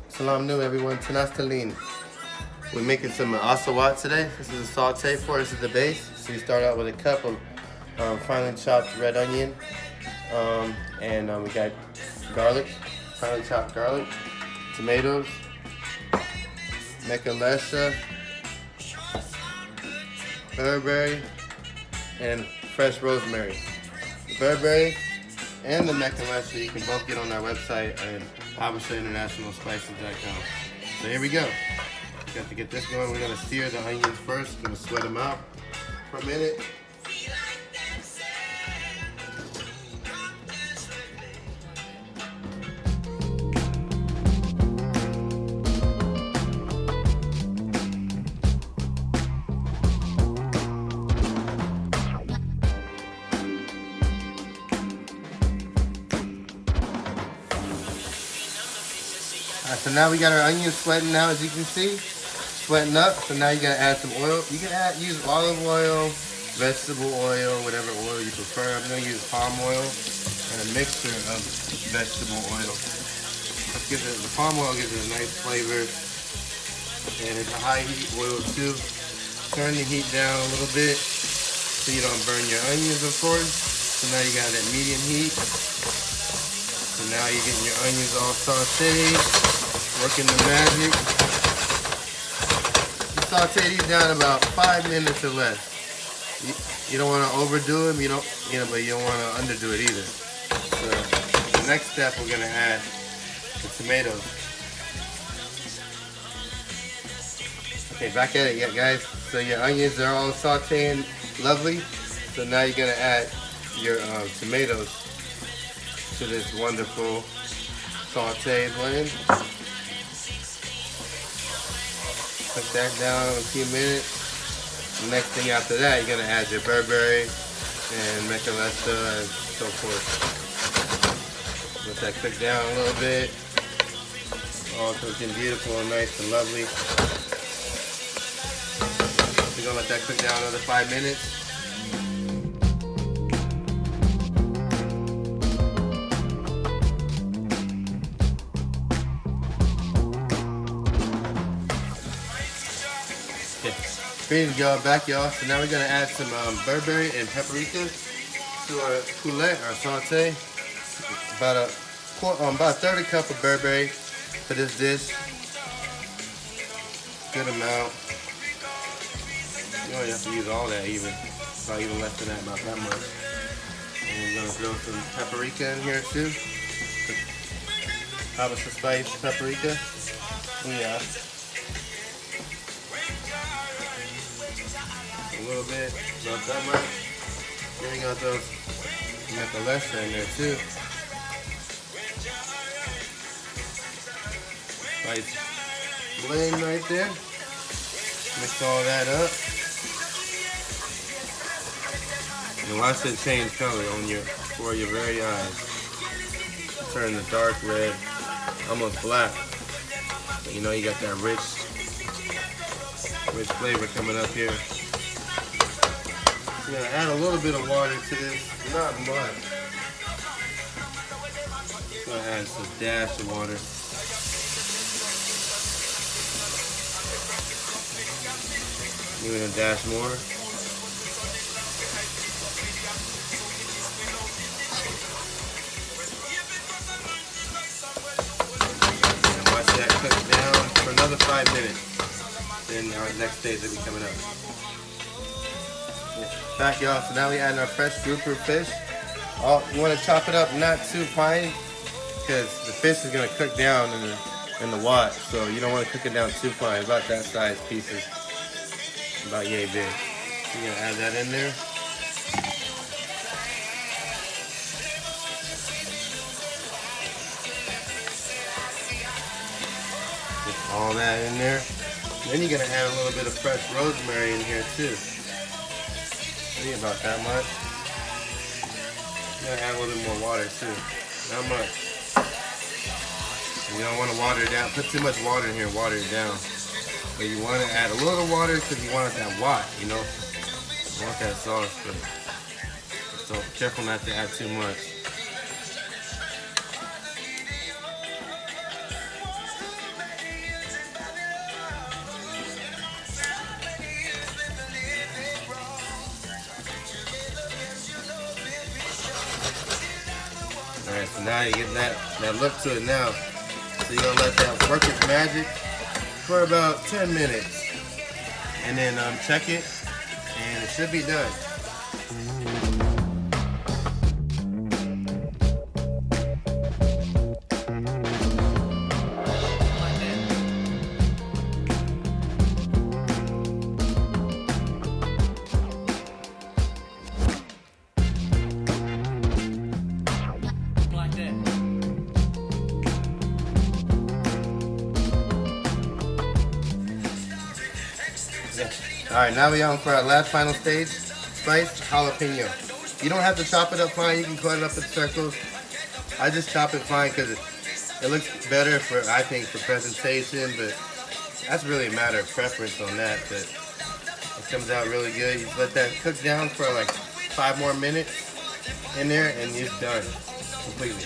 Salam new everyone, Tanas Talin. We're making some Asa Wot today. This is a saute for us. This is the base. So you start out with a cup of finely chopped red onion. And we got garlic, finely chopped garlic, tomatoes, Mekelesha, Berbere, and fresh rosemary. The Berbere and the Mekelesha you can both get on our website at Habesha Spices.com. So here we go. We got to get this going. We're gonna sear the onions first. We're gonna sweat them out for a minute. So now we got our onions sweating now, as you can see, sweating up. So now you gotta add some oil. You can use olive oil, vegetable oil, whatever oil you prefer. I'm gonna use palm oil and a mixture of vegetable oil. The palm oil gives it a nice flavor, and it's a high heat oil too. Turn the heat down a little bit so you don't burn your onions, of course. So now you got that medium heat. So now you're getting your onions all sauteed. Working the magic. You saute these down about 5 minutes or less. You don't want to overdo them, but you don't want to underdo it either. So the next step, we're gonna add the tomatoes. Okay, back at it, guys. So your onions are all sauteing lovely. So now you're gonna add your tomatoes to this wonderful sauteed blend. Cook that down in a few minutes. The next thing after that, you're gonna add your Berbere and Mekelesha and so forth. Let that cook down a little bit. All cooking beautiful and nice and lovely. We're gonna let that cook down another 5 minutes. Ready to go back, y'all. So now we're gonna add some Berbere and Paprika to our poulet, our saute. About a third of a cup of Berbere for this dish. Good amount. You don't have to use all that even. Probably even less than that, about that much. And we're gonna throw some paprika in here too. Habesha spice paprika. Yeah. A little bit, not that much. Then we got those Mekelesha in there too. Nice blend right there. Mix all that up. And watch it change color before your very eyes. Turn the dark red, almost black. So you know you got that rich flavor coming up here. We're gonna add a little bit of water to this, not much. Gonna add some dash of water. Even a dash more. And watch that cook down for another another 5 minutes. Then our next stage will be coming up. Back, y'all. So now we add our fresh grouper fish. You want to chop it up not too fine because the fish is going to cook down in the wok. So you don't want to cook it down too fine. About that size pieces. About yay big. You're going to add that in there. Get all that in there. Then you're going to add a little bit of fresh rosemary in here too. Maybe about that much. You're going to add a little bit more water too. Not much. You don't want to water it down. Put too much water in here, water it down. But you want to add a little water because you want that wok, you know? You want that sauce, but so careful not to add too much. Alright, so now you get that look to it now. So you're gonna let that work its magic for about 10 minutes. And then check it, and it should be done. Alright, now we're on for our last final stage, spiced jalapeno. You don't have to chop it up fine, you can cut it up in circles. I just chop it fine because it looks better for, I think, for presentation, but that's really a matter of preference on that, but it comes out really good. You let that cook down for like 5 more minutes in there and it's done completely.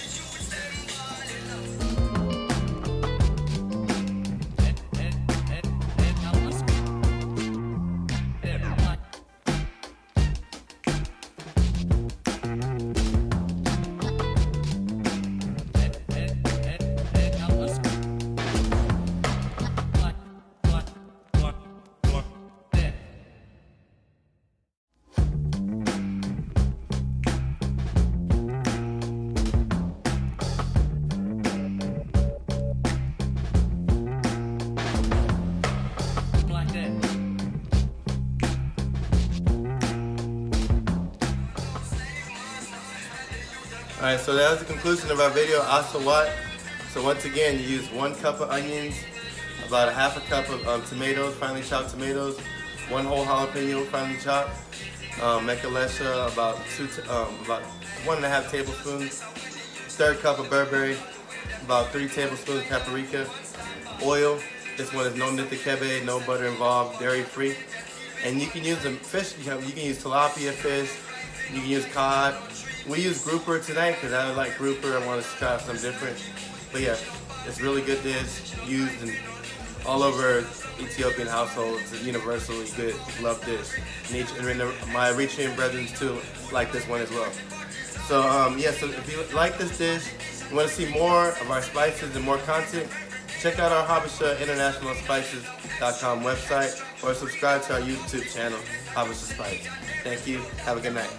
Alright, so that was the conclusion of our video, Asa Wot. So once again, you use 1 cup of onions, about a half a cup of tomatoes, finely chopped tomatoes, 1 whole jalapeno, finely chopped, Mekelesha, about 1.5 tablespoons, 1/3 cup of Berbere, about 3 tablespoons Paprika, oil. This one is no nithikebe, no butter involved, dairy free. And you can use the fish, you can use tilapia fish, you can use cod. We use grouper tonight because I like grouper. I want to try something different. But yeah, it's really good dish, used in all over Ethiopian households. It's universally good, love dish. And my Eritrean brethren too like this one as well. So yeah, so if you like this dish, you want to see more of our spices and more content, check out our Habesha internationalspices.com website or subscribe to our YouTube channel, Habesha Spice. Thank you. Have a good night.